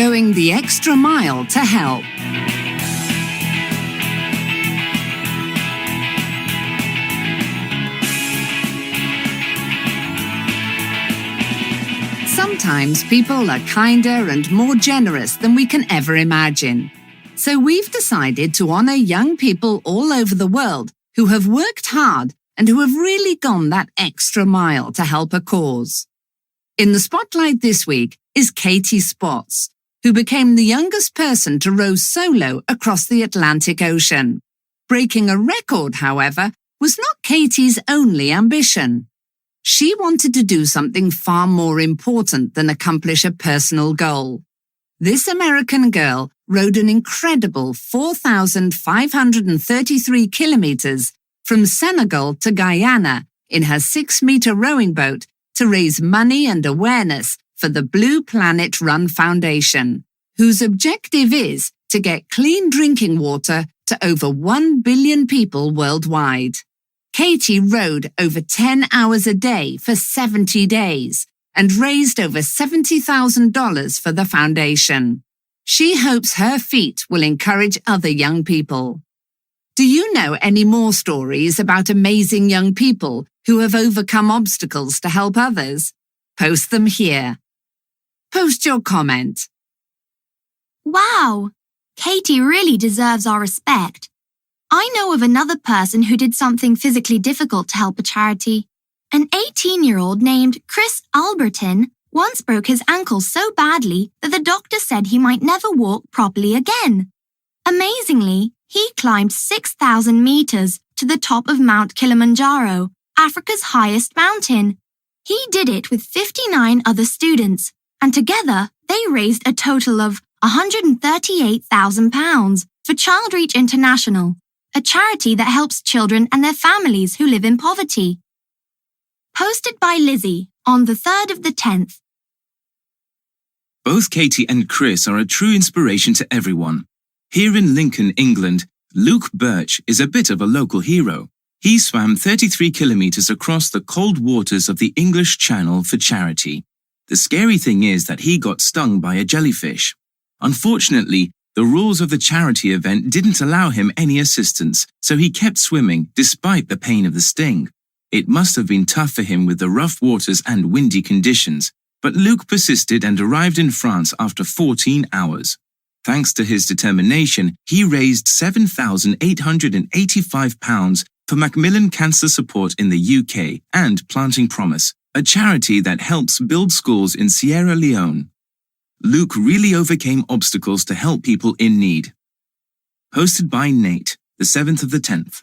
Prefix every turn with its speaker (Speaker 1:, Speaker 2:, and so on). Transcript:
Speaker 1: going the extra mile to help. Sometimes people are kinder and more generous than we can ever imagine. So we've decided to honor young people all over the world who have worked hard and who have really gone that extra mile to help a cause. In the spotlight this week is Katie Spots, who became the youngest person to row solo across the Atlantic Ocean. Breaking a record, however, was not Katie's only ambition. She wanted to do something far more important than accomplish a personal goal. This American girl rowed an incredible 4,533 kilometers from Senegal to Guyana in her 6-meter rowing boat to raise money and awareness for the Blue Planet Run Foundation, whose objective is to get clean drinking water to over 1 billion people worldwide. Katie rowed over 10 hours a day for 70 days and raised over $70,000 for the foundation. She hopes her feat will encourage other young people. Do you know any more stories about amazing young people who have overcome obstacles to help others? Post them here. Post your comment.
Speaker 2: Wow! Katie really deserves our respect. I know of another person who did something physically difficult to help a charity. An 18-year-old named Chris Albertin once broke his ankle so badly that the doctor said he might never walk properly again. Amazingly, he climbed 6,000 meters to the top of Mount Kilimanjaro, Africa's highest mountain. He did it with 59 other students, and together they raised a total of £138,000 for Childreach International, a charity that helps children and their families who live in poverty. Posted by Lizzie on the 3rd of the 10th.
Speaker 3: Both Katie and Chris are a true inspiration to everyone. Here in Lincoln, England, Luke Birch is a bit of a local hero. He swam 33 kilometers across the cold waters of the English Channel for charity. The scary thing is that he got stung by a jellyfish. Unfortunately, the rules of the charity event didn't allow him any assistance, so he kept swimming despite the pain of the sting. It must have been tough for him with the rough waters and windy conditions, but Luke persisted and arrived in France after 14 hours. Thanks to his determination, he raised £7,885 for Macmillan Cancer Support in the UK and Planting Promise, a charity that helps build schools in Sierra Leone. Luke really overcame obstacles to help people in need. Hosted by Nate, the 7th of the 10th.